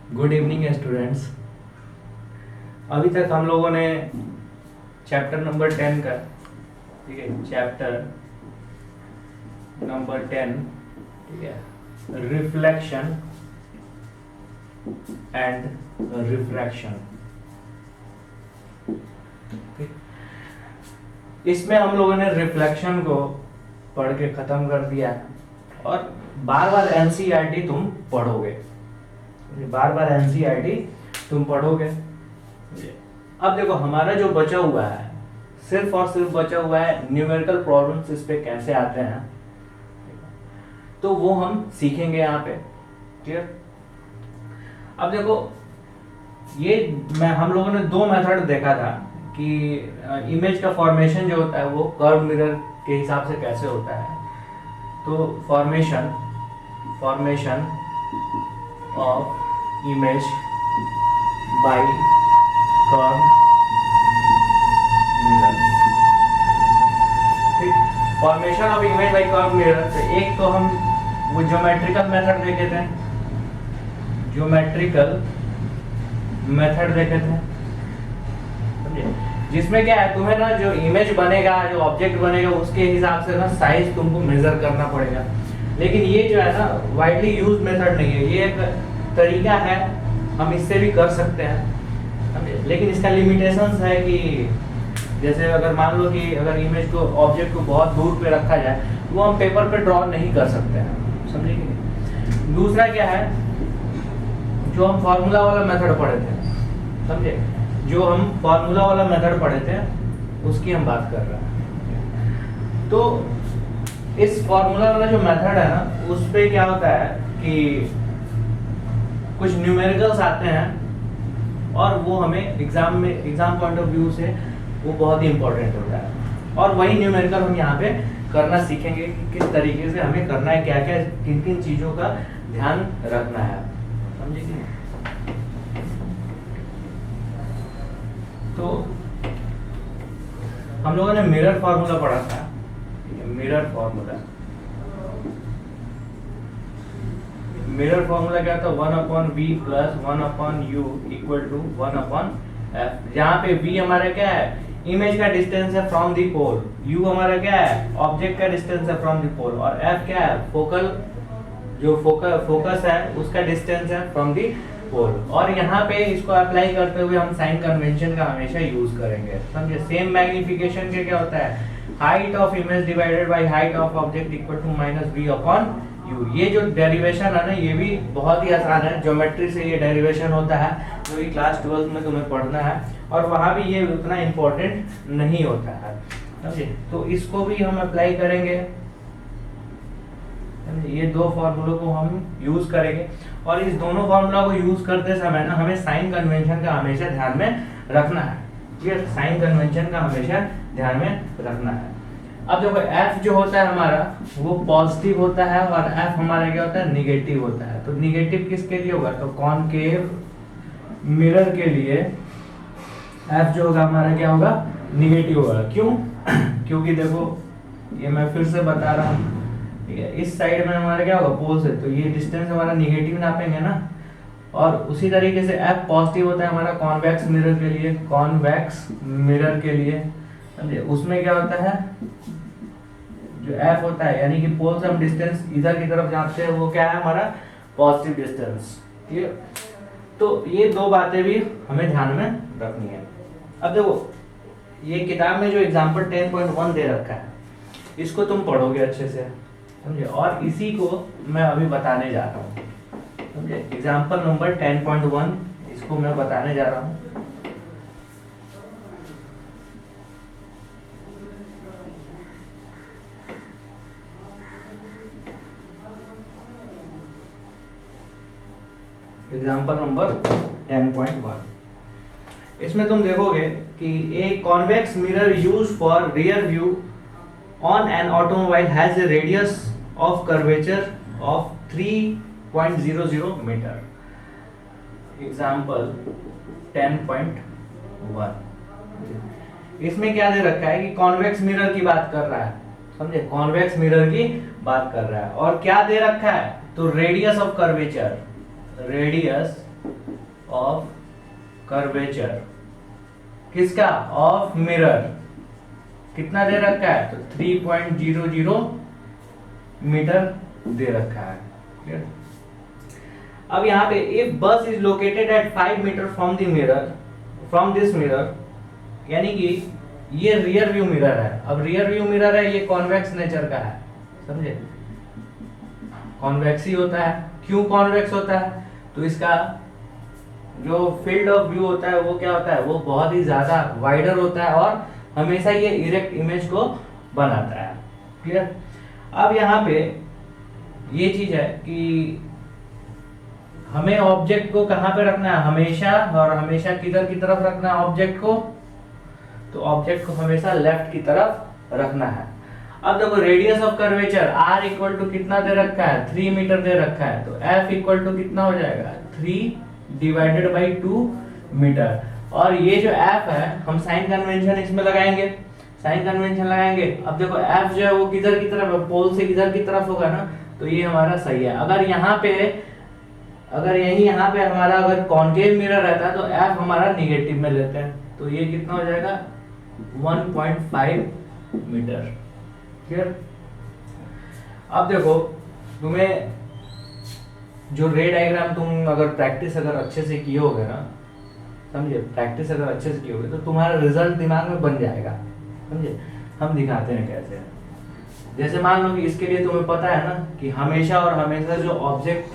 Good evening students. अभी तक हम लोगों ने चैप्टर नंबर 10 का, ठीक है, चैप्टर नंबर 10, ठीक है, रिफ्लेक्शन एंड रिफ्रैक्शन। इसमें हम लोगों ने रिफ्लेक्शन को पढ़ के खत्म कर दिया है और बार बार एनसीईआरटी तुम पढ़ोगे, बार बार एनसीईआरटी तुम पढ़ोगे। अब देखो हमारा जो बचा हुआ है, सिर्फ और सिर्फ बचा हुआ है न्यूमेरिकल प्रॉब्लम्स, इस पे कैसे आते हैं तो वो हम सीखेंगे यहाँ पे। क्लियर? अब देखो ये हम लोगों ने दो मेथड देखा था कि इमेज का फॉर्मेशन जो होता है वो कर्व मिरर के हिसाब से कैसे होता है। तो formation of image by curve mirror, ठीक। Formation of image by curve mirror से एक तो हम वो ज्योमेट्रिकल मेथड देखे थे, समझे? जिसमें क्या है, तुम्हें ना जो इमेज बनेगा, जो ऑब्जेक्ट बनेगा उसके हिसाब से ना साइज तुमको मेजर करना पड़ेगा। लेकिन ये जो है ना वाइडली यूज मेथड नहीं है, ये एक तरीका है, हम इससे भी कर सकते हैं, समझे? लेकिन इसका लिमिटेशंस है कि जैसे अगर मान लो कि अगर इमेज को, ऑब्जेक्ट को बहुत दूर पे रखा जाए तो वो हम पेपर पे ड्रॉ नहीं कर सकते हैं, समझे कि नहीं? दूसरा क्या है, जो हम फार्मूला वाला मेथड पढ़े थे, समझे? जो हम फार्मूला वाला मेथड पढ़े थे उसकी हम बात कर रहे हैं। तो इस फार्मूला वाला जो मेथड है ना, उस पे क्या होता है कि कुछ न्यूमेरिकल्स आते हैं और वो हमें एग्जाम पॉइंट ऑफ व्यू से वो बहुत ही इंपॉर्टेंट होता है। और वही न्यूमेरिकल हम यहाँ पे करना सीखेंगे कि किस तरीके से हमें करना है, क्या क्या किन किन चीज़ों का ध्यान रखना है, समझे कि नहीं? तो हम लोगों ने मिरर फार्मूला पढ़ा था, मिरर फार्मूला क्या था, 1/v plus 1/u equal to 1/f। जहाँ पे v हमारा क्या है, इमेज का डिस्टेंस है फ्रॉम दी पोल, u हमारा क्या है, ऑब्जेक्ट का डिस्टेंस है फ्रॉम दी पोल, और f क्या है, फोकस है उसका डिस्टेंस है फ्रॉम दी पोल। और यहाँ पे इसको अप्लाई करते हुए हम साइन कन्वेंशन का हमेशा यूज करेंगे, समझे? सेम मैग्निफिकेशन के क्या होता है, height of image divided by height of object equal to -v/u। ये जो डेरिवेशन है ना, ये भी बहुत ही आसान है, ज्योमेट्री से ये डेरिवेशन होता है, जो कि क्लास 12 में तुम्हें पढ़ना है, और वहाँ भी ये उतना इम्पोर्टेंट नहीं होता है, समझे? तो इसको भी हम अप्लाई करेंगे, ये दो फार्मूलों को हम यूज करेंगे। और इस दोनों फार्मूला को यूज करते समय ना हमें साइन कन्वेंशन का हमेशा ध्यान में रखना है, क्लियर? साइन कन्वेंशन का हमेशा ध्यान में रखना है। अब देखो f जो होता है हमारा वो पॉजिटिव होता है और f हमारा क्या होता है, निगेटिव होता है। तो निगेटिव किसके लिए होगा, तो कॉनकेव मिरर के लिए f जो होगा हमारा क्या होगा, निगेटिव होगा। क्यों? क्योंकि देखो ये मैं फिर से बता रहा हूँ, ठीक है, इस साइड में हमारा क्या होगा, पोल से, तो ये डिस्टेंस हमारा निगेटिव नापेंगे ना। और उसी तरीके से f पॉजिटिव होता है हमारा कॉन्वेक्स मिरर के लिए, समझे? उसमें क्या होता है, जो f होता है यानी कि पोल से हम डिस्टेंस इधर की तरफ जाते हैं, वो क्या है हमारा पॉजिटिव डिस्टेंस, ठीक है? तो ये दो बातें भी हमें ध्यान में रखनी है। अब देखो ये किताब में जो एग्जांपल 10.1 दे रखा है, इसको तुम पढ़ोगे अच्छे से, समझे? और इसी को मैं अभी बताने जा रहा हूँ, समझे? एग्जांपल नंबर 10.1 इसको मैं बताने जा रहा हूँ। एग्जांपल नंबर 10.1, इसमें तुम देखोगे कि a convex mirror used for rear view on an automobile has a radius of curvature of 3.00 metre. Example 10.1, इसमें क्या दे रखा है कि कॉन्वेक्स मिरर की बात कर रहा है, समझे? कॉन्वेक्स मिरर की बात कर रहा है, और क्या दे रखा है, तो radius of curvature of curvature किसका, ऑफ मिरर कितना दे रखा है, तो 3.00 मीटर दे रखा है। क्लियर। अब यहाँ पे if bus is located at 5 metre from the mirror, from this mirror, यानी कि ये रियर व्यू मिरर है। अब रियर व्यू मिरर है, ये कॉन्वेक्स नेचर का है, समझे, कॉन्वेक्स ही होता है। क्यों कॉन्वेक्स होता है, तो इसका जो फील्ड ऑफ व्यू होता है वो क्या होता है, वो बहुत ही ज्यादा वाइडर होता है और हमेशा ये इरेक्ट इमेज को बनाता है। क्लियर। अब यहाँ पे ये चीज है कि हमें ऑब्जेक्ट को कहां पे रखना है, हमेशा, और हमेशा किधर की तरफ रखना है ऑब्जेक्ट को, तो ऑब्जेक्ट को हमेशा लेफ्ट की तरफ रखना है। अब देखो radius of curvature r equal to कितना दे रखा है, 3 मीटर दे रखा है, तो f इक्वल टू कितना हो जाएगा, 3 डिवाइडेड बाई 2 मीटर। और ये जो f है हम साइन कन्वेंशन इसमें लगाएंगे, साइन कन्वेंशन लगाएंगे। अब देखो f जो है वो किधर की तरफ है, पोल से इधर की तरफ होगा ना, तो ये हमारा सही है। अगर यहाँ पे, अगर यहाँ पे हमारा अगर कॉन्केव मिरर रहता है तो f हमारा निगेटिव में लेते हैं, तो ये कितना हो जाएगा 1.5 मीटर। क्लियर। अब देखो तुम्हें जो रे डायग्राम तुम अगर प्रैक्टिस अगर अच्छे से किए होगे ना, समझे, प्रैक्टिस अगर अच्छे से किए होगे तो तुम्हारा रिजल्ट दिमाग में बन जाएगा, समझे। हम दिखाते हैं कैसे। जैसे मान लो कि इसके लिए तुम्हें पता है ना कि हमेशा और हमेशा जो ऑब्जेक्ट,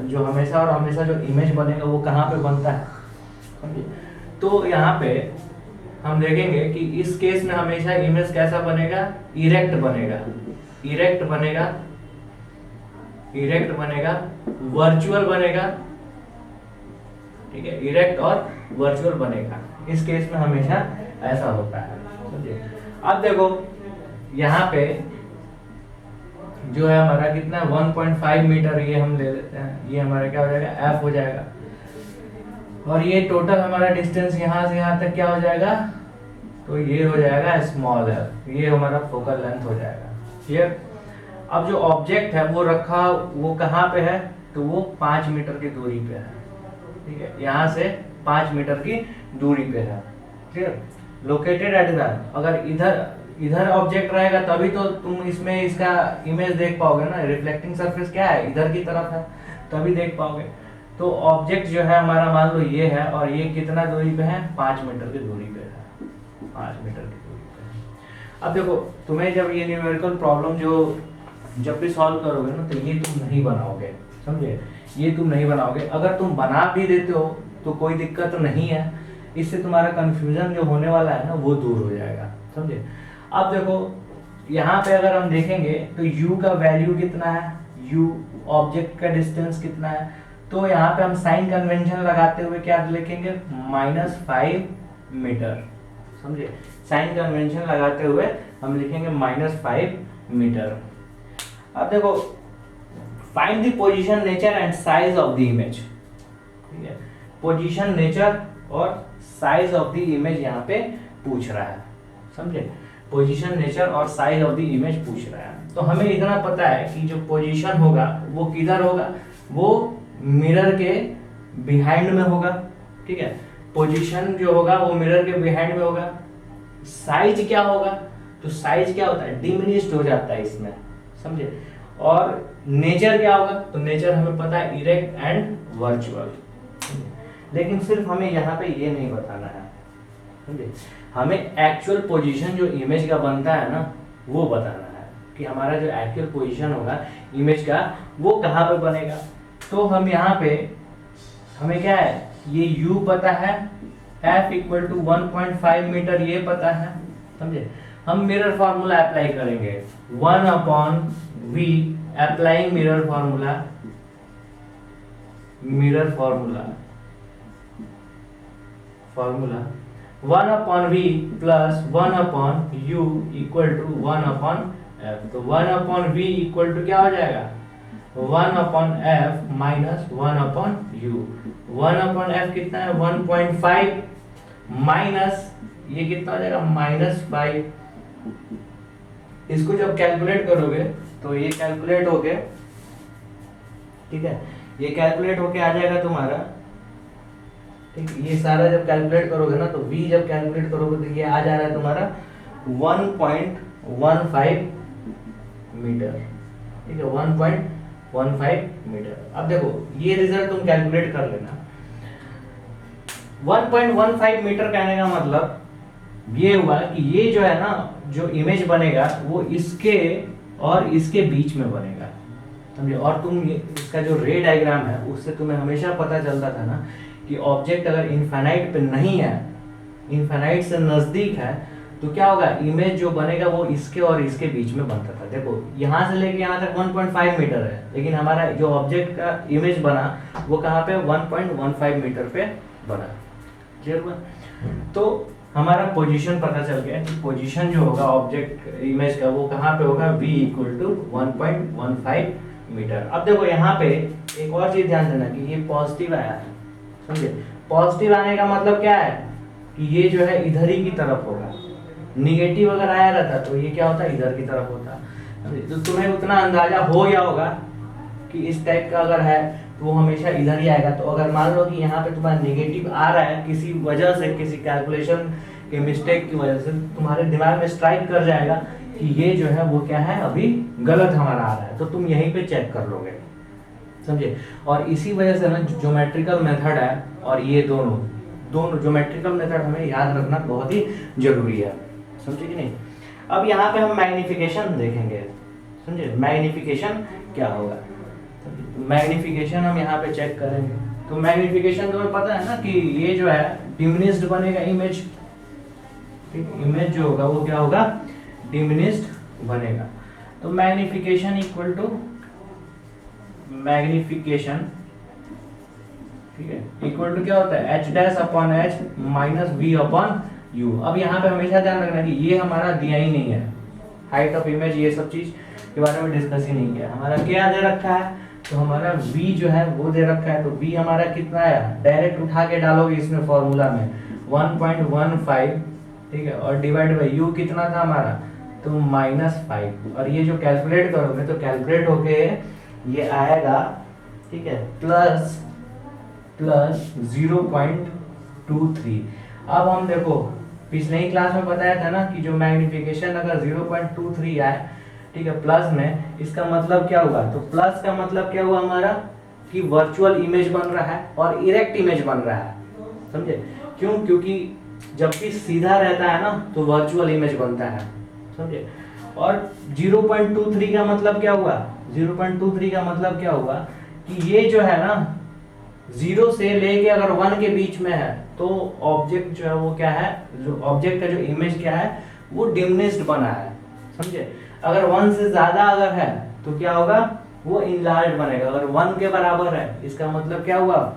जो हमेशा और हमेशा जो इमेज बनेगा वो कहाँ पे बनता है, समझे। तो यहाँ पे हम देखेंगे कि इस केस में हमेशा इमेज कैसा बनेगा, इरेक्ट बनेगा, इरेक्ट बनेगा, इरेक्ट बनेगा, वर्चुअल बनेगा, ठीक है, इरेक्ट और वर्चुअल बनेगा। इस केस में हमेशा ऐसा होता है, समझे। अब देखो यहाँ पे जो है हमारा कितना 1.5 मीटर, ये हम ले लेते हैं, ये हमारा क्या हो जाएगा, f हो जाएगा। और ये टोटल हमारा डिस्टेंस यहाँ से यहाँ तक क्या हो जाएगा, तो ये हो जाएगा स्मॉल f, ये हमारा फोकल लेंथ हो जाएगा। क्लियर। अब जो ऑब्जेक्ट है वो रखा, वो कहाँ पे है, तो वो 5 मीटर की दूरी पे है, ठीक है, यहाँ से 5 मीटर की दूरी पे है। क्लियर। लोकेटेड एट द, अगर इधर ऑब्जेक्ट रहेगा तभी तो तुम इसमें इसका इमेज देख पाओगे ना, रिफ्लेक्टिंग सरफेस क्या है, इधर की तरफ है, तभी देख पाओगे। तो ऑब्जेक्ट जो है हमारा मान लो ये है, और ये कितना दूरी पे है, 5 मीटर की दूरी पे है, 5 मीटर की दूरी पे है। अब देखो तुम्हें जब ये न्यूमेरिकल प्रॉब्लम जो जब भी सॉल्व करोगे ना, तो ये तुम नहीं बनाओगे, समझे, ये तुम नहीं बनाओगे। अगर तुम बना भी देते हो तो कोई दिक्कत नहीं है, इससे तुम्हारा कंफ्यूजन जो होने वाला है ना वो दूर हो जाएगा, समझे। अब देखो यहाँ पे अगर हम देखेंगे तो u का वैल्यू कितना है, u ऑब्जेक्ट का डिस्टेंस कितना है, तो यहाँ पे हम साइन कन्वेंशन लगाते हुए क्या लिखेंगे, -5 मीटर, समझे। साइन कन्वेंशन लगाते हुए हम लिखेंगे -5 मीटर। अब देखो find the position, nature and size of the image, ठीक है, पोजीशन, नेचर और साइज ऑफ द इमेज यहाँ पे पूछ रहा है, समझे। पोजीशन, नेचर और साइज ऑफ द इमेज पूछ रहा है। तो हमें इतना पता है कि जो पोजीशन होगा वो किधर होगा, वो मिरर के बिहाइंड में होगा, ठीक है, पोजीशन जो होगा वो मिरर के बिहाइंड में होगा। साइज क्या होगा, तो साइज क्या होता है, डिमिनिश्ड हो जाता है इसमें, समझे। और नेचर क्या होगा, तो नेचर हमें पता है इरेक्ट एंड वर्चुअल, लेकिन सिर्फ हमें यहाँ पे ये नहीं बताना है, समझे। हमें एक्चुअल पोजीशन जो इमेज का बनता है ना वो बताना है कि हमारा जो एक्चुअल पोजीशन होगा इमेज का वो कहाँ पे बनेगा। तो हम यहाँ पे हमें क्या है, ये u पता है, f इक्वल टू 1.5 मीटर ये पता है, समझे। हम मिरर फार्मूला अप्लाई करेंगे, 1/v applying mirror formula, mirror formula, formula 1/v plus 1/u equal to 1/f। तो 1/v इक्वल टू क्या हो जाएगा, 1/f माइनस 1/u। 1/f कितना है, 1.5 माइनस ये कितना हो जाएगा, -5। इसको जब कैलकुलेट करोगे तो ये कैलकुलेट होके, ठीक है, ये कैलकुलेट होके आ जाएगा तुम्हारा ठीक, ये सारा जब कैलकुलेट करोगे ना तो v जब कैलकुलेट करोगे तो ये आ जा रहा है तुम्हारा 1.15 मीटर। ठीक है, 1.15 मीटर। अब देखो ये रिजल्ट तुम कैलकुलेट कर लेना। 1.15 मीटर कहने का मतलब ये हुआ कि ये जो है ना, जो इमेज बनेगा वो इसके और इसके बीच में बनेगा, समझे। और तुम ये इसका जो रे डायग्राम है उससे तुम्हें हमेशा पता चलता था ना कि ऑब्जेक्ट अगर इनफाइनाइट पे नहीं है, इनफाइनाइट से नजदीक है, तो क्या होगा, इमेज जो बनेगा वो इसके और इसके बीच में बनता था। देखो यहाँ से लेके यहाँ तक 1.5 मीटर है, लेकिन हमारा जो ऑब्जेक्ट का इमेज बना वो कहाँ पे, 1.15 मीटर पे बना। क्लियर हुआ? तो हमारा पोजीशन पता चल गया कि पोजीशन जो होगा ऑब्जेक्ट इमेज का वो कहाँ पे होगा, v इक्वल टू 1.15 मीटर। अब देखो यहाँ पे एक और चीज ध्यान देना कि ये पॉजिटिव आया है, समझे। पॉजिटिव आने का मतलब क्या है कि ये जो है इधर ही की तरफ होगा। निगेटिव अगर आया रहता तो ये क्या होता, इधर की तरफ होता। तो तुम्हें उतना अंदाजा हो गया होगा कि इस टाइप का अगर है तो वो हमेशा इधर ही आएगा। तो अगर मान लो कि यहाँ पे तुम्हारा नेगेटिव आ रहा है किसी वजह से, किसी कैलकुलेशन के मिस्टेक की वजह से, तुम्हारे दिमाग में स्ट्राइक कर जाएगा कि ये जो है वो क्या है, अभी गलत हमारा आ रहा है, तो तुम यहीं पे चेक कर लोगे, समझे। और इसी वजह से ना ज्योमेट्रिकल मेथड है और ये दोनों ज्योमेट्रिकल मेथड हमें याद रखना बहुत ही जरूरी है, समझे कि नहीं। अब यहाँ पे हम मैग्निफिकेशन देखेंगे, समझे। मैग्निफिकेशन क्या होगा, मैग्निफिकेशन हम यहाँ पे चेक करेंगे। तो मैग्निफिकेशन तुम्हें पता है ना कि ये जो है डिमिनिश्ड बनेगा इमेज, ठीक। इमेज जो होगा वो क्या होगा, डिमिनिश्ड बनेगा। तो मैग्निफिकेशन इक्वल टू मैग्निफिकेशन, ठीक है, इक्वल टू क्या होता है, h dash upon h minus v upon u। अब यहाँ पे हमेशा ध्यान रखना कि ये हमारा दिया ही नहीं है, हाइट ऑफ इमेज ये सब चीज के बारे में डिस्कस ही नहीं किया। हमारा क्या दे रखा है, तो हमारा v जो है वो दे रखा है। तो v हमारा कितना है, डायरेक्ट उठा के डालोगे इसमें फॉर्मूला में 1.15, ठीक है, और डिवाइड बाई u कितना था हमारा, तो -5। और ये जो कैलकुलेट करोगे तो कैलकुलेट होके ये आएगा, ठीक है, प्लस 0.23। अब हम देखो पिछले ही क्लास में बताया था ना कि जो मैग्निफिकेशन अगर 0.23 आए, ठीक है, प्लस में, इसका मतलब क्या हुआ, तो प्लस का मतलब क्या हुआ हमारा कि वर्चुअल इमेज बन रहा है और इरेक्ट इमेज बन रहा है, समझे। क्यों, क्योंकि जब भी सीधा रहता है ना तो वर्चुअल इमेज बनता है, समझे। और 0.23 का मतलब क्या हुआ, 0.23 का मतलब क्या हुआ कि ये जो है ना 0 से लेके अगर 1 के बीच में है तो ऑब्जेक्ट जो है वो क्या है, जो ऑब्जेक्ट का जो इमेज क्या है वो डिमिनिश्ड बना है, समझे। अगर 1 से ज्यादा अगर है तो क्या होगा, वो इनलार्ज बनेगा। अगर 1 के बराबर है इसका मतलब क्या हुआ,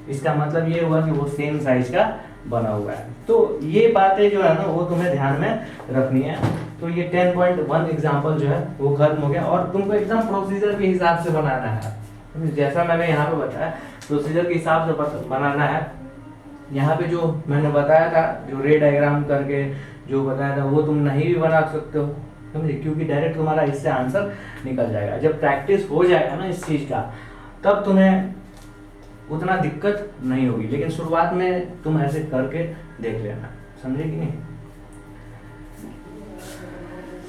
इसका मतलब ये हुआ कि वो सेम साइज का बना हुआ है। तो ये बातें जो है ना वो तुम्हें ध्यान में रखनी है। तो ये 10.1 एग्जांपल जो है वो खत्म हो गया और तुमको एकदम प्रोसीजर के हिसाब से बनाना है, जैसा मैंने यहाँ पे बताया प्रोसीजर के हिसाब से बनाना है। यहाँ पे जो मैंने बताया था, जो रे डायग्राम करके जो बताया था, वो तुम नहीं भी बना सकते हो, समझे, क्योंकि डायरेक्ट तुम्हारा इससे आंसर निकल जाएगा। जब प्रैक्टिस हो जाएगा ना इस चीज का तब तुम्हें उतना दिक्कत नहीं होगी, लेकिन शुरुआत में तुम ऐसे करके देख लेना, समझे कि नहीं।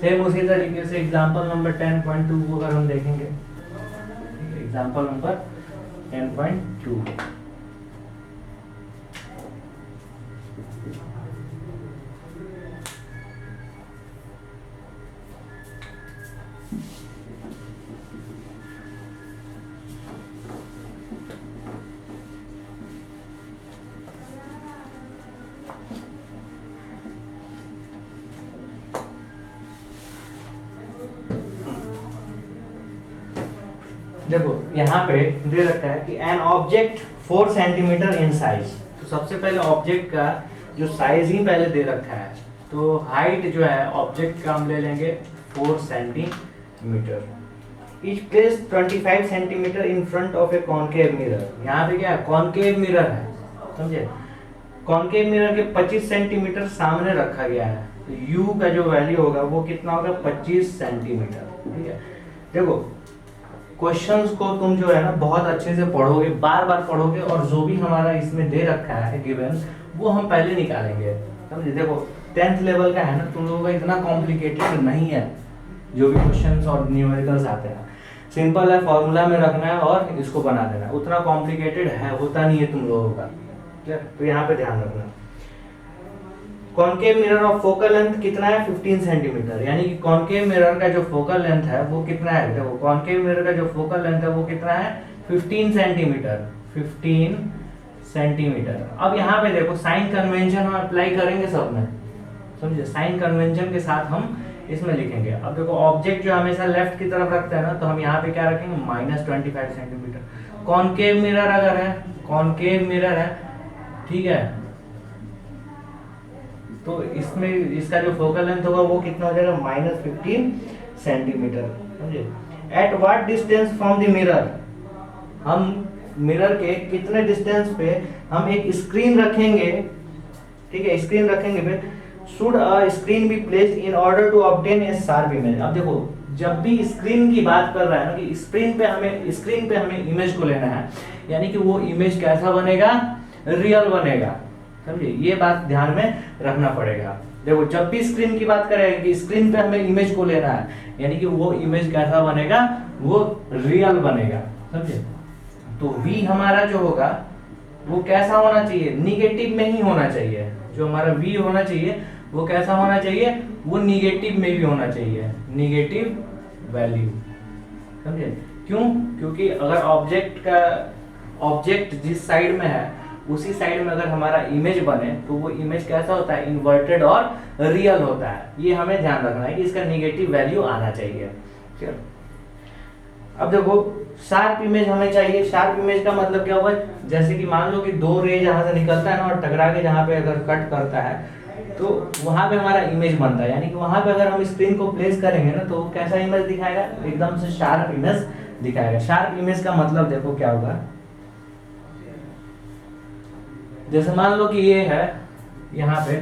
सेम उसी तरीके से एग्जांपल नंबर 10.2 को अगर हम देखेंगे, एग्जांपल नंबर 10.2, देखो यहाँ पे दे रखा है कि an object 4 centimetre in size. तो सबसे पहले ऑब्जेक्ट का जो साइज ही पहले दे रखा है, तो हाइट जो है ऑब्जेक्ट का हम ले लेंगे 4 centimetre. Is place 25 centimetre in front of A concave mirror. यहाँ पे क्या है, कॉनकेव मिरर है, समझे। कॉनकेव मिरर के 25 सेंटीमीटर सामने रखा गया है, तो u का जो वैल्यू होगा वो कितना होगा, 25 सेंटीमीटर, ठीक है। देखो क्वेश्चंस को तुम जो है ना बहुत अच्छे से पढ़ोगे, बार बार पढ़ोगे, और जो भी हमारा इसमें दे रखा है गिवन वो हम पहले निकालेंगे। समझे? देखो 10th लेवल का है ना, तुम लोगों का इतना कॉम्प्लिकेटेड नहीं है जो भी क्वेश्चंस और न्यूमेरिकल्स आते हैं, सिंपल है, फॉर्मूला में रखना है और इसको बना देना है, उतना कॉम्प्लिकेटेड है होता नहीं है तुम लोगों का। तो यहाँ पे ध्यान रखना। Concave mirror of focal length कितना है? 15 सेंटीमीटर, यानी कि कॉनकेव मिरर का जो फोकल लेंथ है वो कितना है? देखो कॉनकेव मिरर का जो फोकल लेंथ है वो कितना है? 15 सेंटीमीटर, 15 सेंटीमीटर। अब यहाँ पे देखो साइन कन्वेंशन हम अप्लाई करेंगे सब में, समझे? साइन कन्वेंशन के साथ हम इसमें लिखेंगे। अब देखो ऑब्जेक्ट जो हमेशा लेफ्ट की तरफ रखते हैं ना, तो हम यहाँ पे क्या रखेंगे? -25 सेंटीमीटर। कॉनकेव मिरर अगर है, कॉनकेव मिरर है, ठीक है, तो इसमें इसका जो फोकल लेंथ होगा वो कितना हो जाएगा? -15 सेंटीमीटर, समझे? At what distance from the mirror, हम मिरर के कितने डिस्टेंस पे हम एक स्क्रीन रखेंगे, ठीक है, स्क्रीन रखेंगे पे should a screen be placed in order to obtain a sharp image. अब देखो जब भी स्क्रीन की बात कर रहा है ना कि स्क्रीन पे हमें इमेज को लेना है, यानी कि वो इमेज कैसा बनेगा? रियल बनेगा, समझे? ये बात ध्यान में रखना पड़ेगा। देखो जब भी स्क्रीन की बात करें कि स्क्रीन पे हमें इमेज को लेना है, यानी कि वो इमेज कैसा बनेगा? वो रियल बनेगा, समझे? तो V हमारा जो होगा वो कैसा होना चाहिए? निगेटिव में ही होना चाहिए। जो हमारा V होना चाहिए वो कैसा होना चाहिए? वो निगेटिव में भी होना चाहिए, निगेटिव वैल्यू, समझे? क्यों? क्योंकि अगर ऑब्जेक्ट जिस साइड में है उसी साइड में अगर हमारा इमेज बने तो वो इमेज कैसा होता है? इन्वर्टेड और रियल होता है। ये हमें ध्यान रखना है कि इसका निगेटिव वैल्यू आना चाहिए। चलो अब देखो शार्प इमेज हमें चाहिए। शार्प इमेज का मतलब क्या होगा? जैसे कि मान लो कि दो रे जहां से निकलता है ना और टकरा के जहां पे अगर कट करता है तो वहां पे हमारा इमेज बनता है, यानी कि वहां पे अगर हम स्क्रीन को प्लेस करेंगे ना तो कैसा इमेज दिखाएगा? एकदम से शार्प इमेज दिखाएगा। शार्प इमेज का मतलब देखो क्या होगा, जैसे मान लो कि ये है यहाँ पे,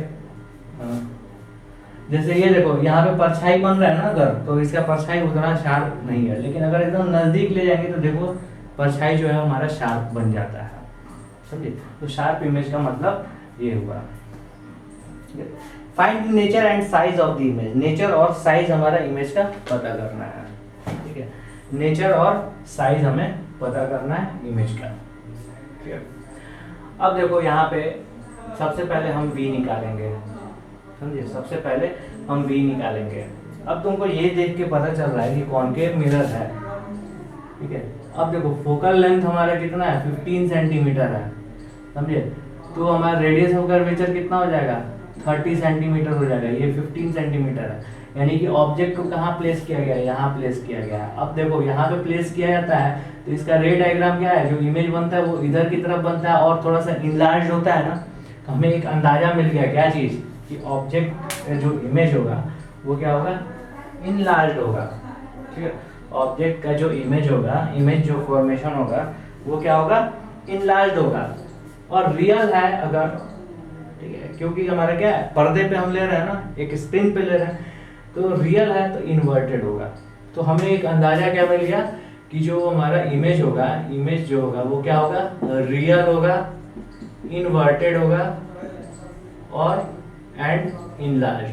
जैसे ये देखो यहाँ पे परछाई बन रहा है ना अगर, तो इसका परछाई उतना शार्प नहीं है, लेकिन अगर एकदम नजदीक ले जाएंगे तो देखो परछाई जो है हमारा शार्प बन जाता है, समझे? तो शार्प इमेज का मतलब ये हुआ। Find nature and size of the image. Nature और साइज हमारा इमेज का पता करना है, ठीक है? नेचर और साइज हमें पता करना है इमेज का, ठीक है? अब देखो यहाँ पे सबसे पहले हम V निकालेंगे, समझे? सबसे पहले हम V निकालेंगे। अब तुमको ये देख के पता चल रहा है कि कॉनकेव मिरर है, ठीक है? अब देखो फोकल लेंथ हमारा कितना है? 15 सेंटीमीटर है, समझे? तो हमारा रेडियस ऑफ कर्वेचर कितना हो जाएगा? 30 सेंटीमीटर हो जाएगा। ये 15 सेंटीमीटर है, यानी कि ऑब्जेक्ट को कहाँ प्लेस किया गया है? यहाँ प्लेस किया गया है। अब देखो यहाँ पे प्लेस किया जाता है तो इसका रे डायग्राम क्या है? जो इमेज बनता है वो इधर की तरफ बनता है और थोड़ा सा इनलार्ज होता है ना, तो हमें एक अंदाजा मिल गया क्या चीज? कि ऑब्जेक्ट जो इमेज होगा वो क्या होगा? इनलार्ज होगा, ठीक है? ऑब्जेक्ट का जो इमेज होगा, इमेज जो फॉर्मेशन होगा वो क्या होगा? इनलार्ज होगा। और रियल है अगर, ठीक है, क्योंकि हमारा क्या है? पर्दे पे हम ले रहे हैं ना, एक स्क्रीन पे ले रहे हैं, तो रियल है तो इन्वर्टेड होगा। तो हमें एक अंदाजा क्या मिल गया कि जो हमारा इमेज होगा, इमेज जो होगा वो क्या होगा? रियल होगा, इन्वर्टेड होगा और एंड इनलार्ज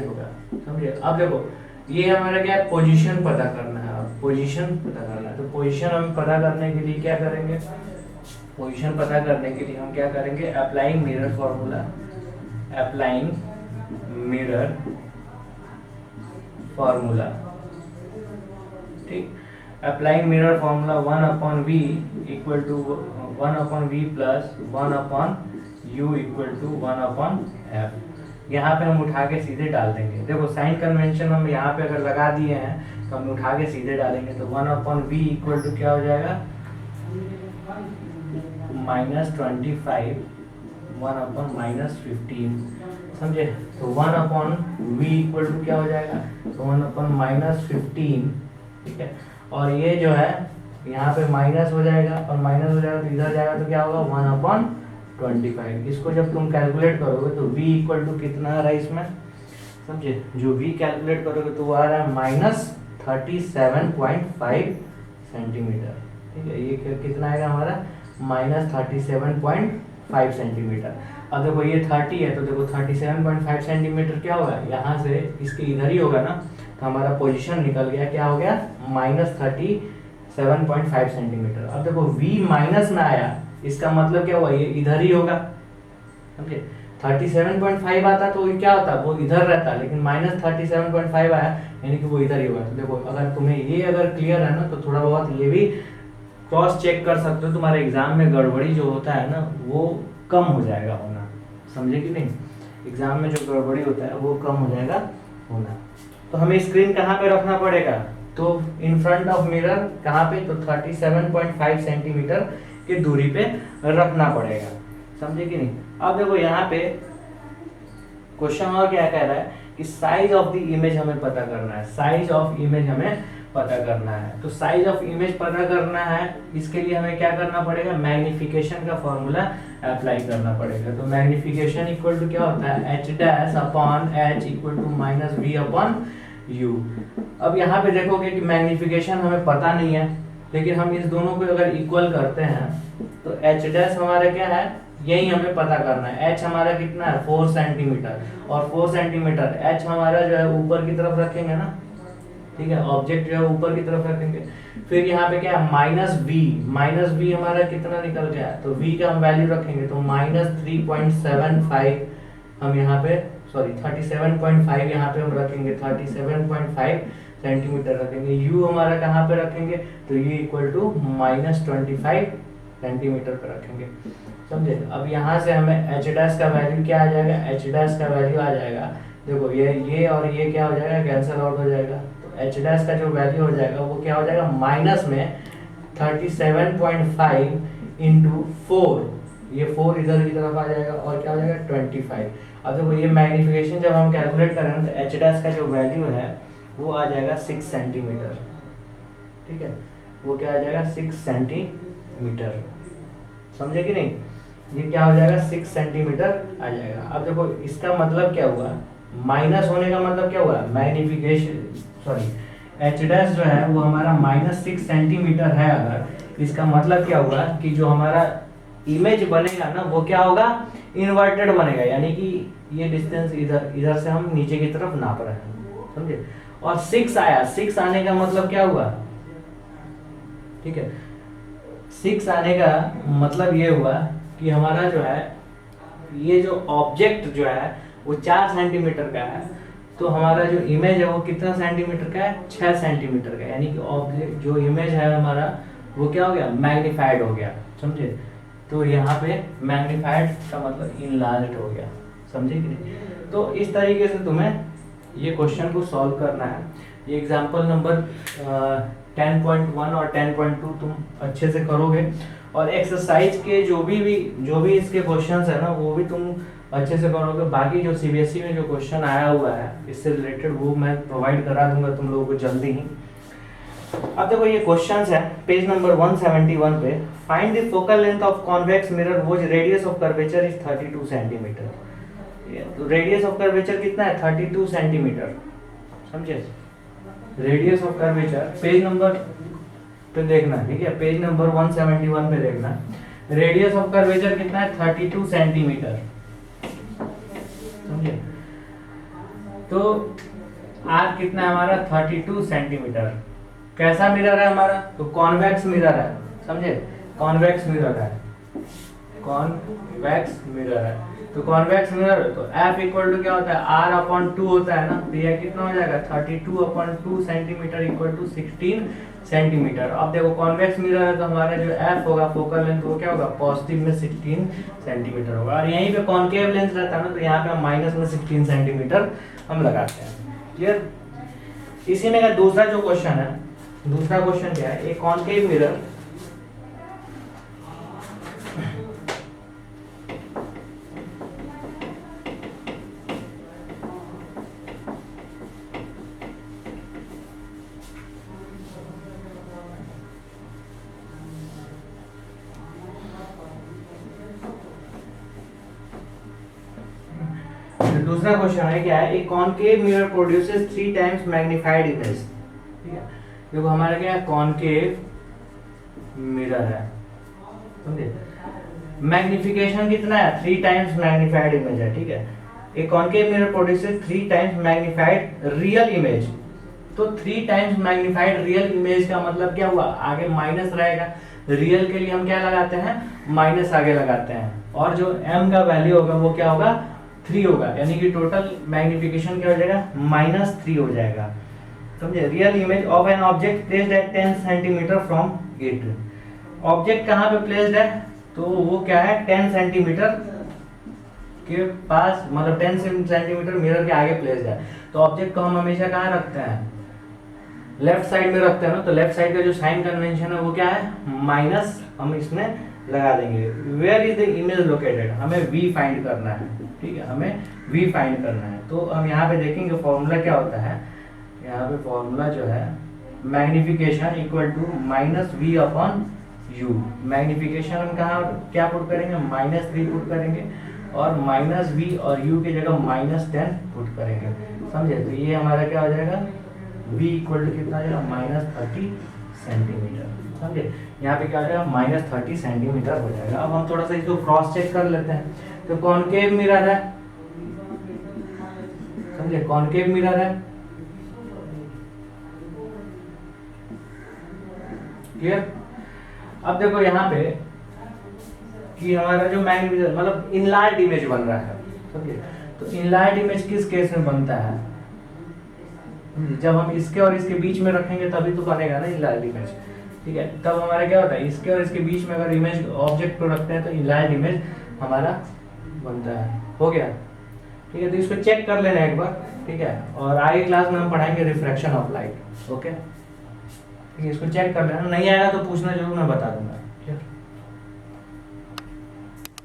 होगा, समझे? अब देखो ये हमारा क्या है? पोजीशन पता करना है। पोजीशन पता करना है तो पोजीशन हम पता करने के लिए क्या करेंगे? पोजीशन पता करने के लिए हम क्या करेंगे? Applying mirror formula, applying mirror formula, ठीक? Applying mirror formula 1/v equal to 1/v plus 1/u equal to 1/f। यहाँ पे हम उठा के सीधे डाल देंगे। देखो साइन कन्वेंशन हम यहाँ पे अगर लगा दिए हैं तो हम उठा के सीधे डालेंगे, तो 1/v इक्वल टू क्या हो जाएगा? -25 1/-15, समझे? तो 1/v इक्वल टू क्या हो जाएगा? तो 1/-15, ठीक है? और ये जो है यहाँ पे माइनस हो जाएगा और माइनस हो जाएगा तो इधर जाएगा तो क्या होगा? 1/25। इसको जब तुम कैलकुलेट करोगे तो v इक्वल टू कितना आ रहा है इसमें, समझे? जो v कैलकुलेट करोगे तो वो आ रहा है 37.5 सेंटीमीटर। ठीक है, ये कितना आएगा हमारा -37.5 सेंटीमीटर। अब देखो ये 30 है तो देखो 37.5 सेंटीमीटर क्या होगा, यहाँ से इसके इधर ही होगा ना, तो हमारा पोजीशन निकल गया, क्या हो गया -37.5 सेंटीमीटर। अब देखो v माइनस में आया, इसका मतलब क्या हुआ, ये इधर ही होगा, समझे। 37.5 आता तो क्या होता, वो इधर रहता, लेकिन -37.5 आया यानी कि वो इधर ही होगा। तो देखो अगर तुम्हें ये अगर क्लियर है ना, तो थोड़ा बहुत ये भी क्रॉस चेक कर सकते हो, तुम्हारे एग्जाम में गड़बड़ी जो होता है ना वो कम हो जाएगा होना, समझे कि नहीं। एग्जाम में जो गड़बड़ी होता है वो कम हो जाएगा होना। तो हमें स्क्रीन कहाँ पे रखना पड़ेगा, तो इन फ्रंट ऑफ मिरर कहाँ पे, तो 37.5 सेंटीमीटर की दूरी पे रखना पड़ेगा, समझे कि नहीं। अब देखो यहाँ पे क्वेश्चन और क्या कह रहा है कि साइज ऑफ द इमेज हमें पता करना है, साइज ऑफ इमेज हमें पता करना है। तो साइज ऑफ इमेज पता करना है, इसके लिए हमें क्या करना पड़ेगा, मैग्निफिकेशन का फॉर्मूला अप्लाई करना पड़ेगा। तो मैग्निफिकेशन इक्वल टू क्या होता है, h dash upon h equal to minus v upon u। अब यहाँ पे देखोगे कि मैग्निफिकेशन हमें पता नहीं है, लेकिन हम इस दोनों को अगर इक्वल करते हैं तो h डैश हमारा क्या है, यही हमें पता करना है। h हमारा कितना है 4 सेंटीमीटर, और 4 सेंटीमीटर h हमारा जो है ऊपर की तरफ रखेंगे ना, ठीक है, ऑब्जेक्ट जो है ऊपर की तरफ रखेंगे। फिर यहाँ पे क्या है -v हमारा कितना निकल गया, तो v का हम वैल्यू रखेंगे तो -3.75 हम यहाँ पे 37.5 यहाँ पे हम रखेंगे, 37.5 सेंटीमीटर रखेंगे। u हमारा कहाँ पे रखेंगे, तो ये इक्वल टू -25 सेंटीमीटर पे रखेंगे, समझे। अब यहाँ से हमें h डैश का वैल्यू क्या आ जाएगा, h डैश का वैल्यू आ जाएगा, देखो ये और ये क्या हो जाएगा, कैंसिल आउट हो जाएगा। तो h डैश का जो वैल्यू हो जाएगा वो क्या हो जाएगा, माइनस में 37.5 इंटू 4, ये 4 इधर की तरफ आ जाएगा और क्या हो जाएगा 25। अब देखो ये मैग्निफिकेशन जब हम कैलकुलेट करेंगे तो h डैश का जो वैल्यू है वो आ जाएगा 6 सेंटीमीटर, ठीक है, वो क्या आ जाएगा 6 सेंटीमीटर, समझे कि नहीं। ये क्या हो जाएगा 6 सेंटीमीटर आ जाएगा। अब देखो इसका मतलब क्या हुआ, माइनस होने का मतलब क्या हुआ, मैग्निफिकेशन h डैश जो है वो हमारा -6 सेंटीमीटर है, अगर इसका मतलब क्या हुआ कि जो हमारा इमेज बनेगा ना वो क्या होगा, इन्वर्टेड बनेगा, यानी कि ये डिस्टेंस इधर से हम नीचे की तरफ नाप रहे हैं, समझे। और 6 आया, 6 आने का मतलब क्या हुआ, ठीक है, 6 आने का मतलब ये हुआ कि हमारा जो है ये जो ऑब्जेक्ट जो है वो 4 सेंटीमीटर का है, तो हमारा जो इमेज है वो कितना सेंटीमीटर का है, 6 सेंटीमीटर का, यानी कि ऑब्जेक्ट जो इमेज है हमारा वो क्या हो गया, मैग्नीफाइड हो गया, समझे। तो यहाँ पे मैग्नीफाइड का मतलब इनलार्ज्ड हो गया, समझे कि नहीं। तो इस तरीके से तुम्हें ये क्वेश्चन को सॉल्व करना है। ये एग्जाम्पल नंबर 10.1 और 10.2 तुम अच्छे से करोगे, और एक्सरसाइज के जो भी इसके क्वेश्चंस है ना वो भी तुम अच्छे से करोगे। बाकी जो सीबीएसई में जो क्वेश्चन आया हुआ है इससे रिलेटेड वो मैं प्रोवाइड करा दूंगा तुम लोगों को जल्दी ही। अब देखो ये क्वेश्चंस है पेज नंबर 171 पे, find the focal length of convex mirror which radius of curvature is 32 centimetre. तो रेडियस ऑफ कर्वेचर कितना है, 32 सेंटीमीटर, समझे। Radius of curvature page number पे देखना, ठीक है, पेज नंबर 171 पे देखना, रेडियस ऑफ कर्वेचर कितना है 32 सेंटीमीटर, समझे। तो आर कितना है हमारा 32 सेंटीमीटर। कैसा मिरर है हमारा, तो कॉन्वेक्स मिरर है, समझे, कॉन्वेक्स मिरर है, कॉन्वेक्स मिरर है। तो कॉन्वेक्स मिरर तो F इक्वल टू क्या होता है, R अपॉन 2 होता है ना, तो यह कितना हो जाएगा 32 upon 2 centimetre equal to 16 centimetre. अब देखो कॉन्वेक्स मिरर है तो हमारा जो F होगा फोकल लेंथ वो क्या होगा, पॉजिटिव में 16 सेंटीमीटर होगा, और यहीं पे कॉनकेव लेंस रहता है ना तो यहाँ पे हम माइनस में 16 सेंटीमीटर हम लगाते हैं, क्लियर। इसी में का दूसरा जो क्वेश्चन है, दूसरा क्वेश्चन क्या है, एक कॉनकेव मिरर दूसरा क्वेश्चन है क्या है, एक concave mirror produces 3 times magnified image, ठीक है। देखो हमारा क्या है, कॉनकेव मिरर है, समझे। मैग्निफिकेशन कितना है, 3 टाइम्स मैग्निफाइड इमेज है, ठीक है। एक concave mirror produces 3 times magnified real image. तो 3 टाइम्स मैग्निफाइड रियल इमेज का मतलब क्या हुआ, आगे माइनस रहेगा। रियल के लिए हम क्या लगाते हैं, माइनस आगे लगाते हैं, और जो m का वैल्यू होगा वो क्या होगा, 3 होगा, यानी कि टोटल मैग्निफिकेशन क्या हो जाएगा, -3 हो जाएगा, समझे। Real image of an object placed at 10 centimetre from it. Object कहाँ पे प्लेस्ड है, तो वो क्या है, 10 सेंटीमीटर के पास, मतलब 10 सेंटीमीटर मिरर के आगे प्लेस्ड है। तो ऑब्जेक्ट को हम हमेशा कहाँ रखते हैं, लेफ्ट साइड में रखते हैं ना। तो लेफ्ट साइड का जो साइन कन्वेंशन है वो क्या है, माइनस हम इसमें लगा देंगे। Where is the image located, हमें v फाइंड करना है, ठीक है, हमें v फाइंड करना है। तो हम यहाँ पे देखेंगे फॉर्मूला क्या होता है। यहाँ पे फॉर्मूला जो है, magnification equal to -v upon u। Magnification हम कहाँ क्या पुट करेंगे, -3 पुट करेंगे, और -v और u की जगह -10 पुट करेंगे, समझे। तो ये हमारा क्या हो जाएगा, v इक्वल टू कितना आ जाएगा, -30 सेंटीमीटर, समझे। यहाँ पे क्या हो जाएगा, -30 सेंटीमीटर हो जाएगा। अब हम थोड़ा सा इसको क्रॉस चेक कर लेते हैं। तो कॉनकेव मिरर है, समझे, कॉनकेव मिरर है, क्लियर। अब देखो यहाँ पे कि हमारा जो मैग्नीफिकेशन मतलब इनलार्ज इमेज बन रहा है, समझे। तो इनलार्ज इमेज किस केस में बनता है, जब हम इसके और इसके बीच में रखेंगे तभी तो बनेगा ना इनलार्ज इमेज, ठीक है। तब हमारा क्या होता है, इसके और इसके बीच में अगर इमेज ऑब्जेक्ट को रखते हैं तो इनलार्ज इमेज हमारा बनता है, हो गया, ठीक है। तो इसको चेक कर लेना एक बार, ठीक है। और आगे क्लास में हम पढ़ाएंगे रिफ्रैक्शन ऑफ लाइट, ओके। ठीक है, इसको चेक कर लेना, नहीं आएगा तो पूछना जरूर, मैं बता दूंगा।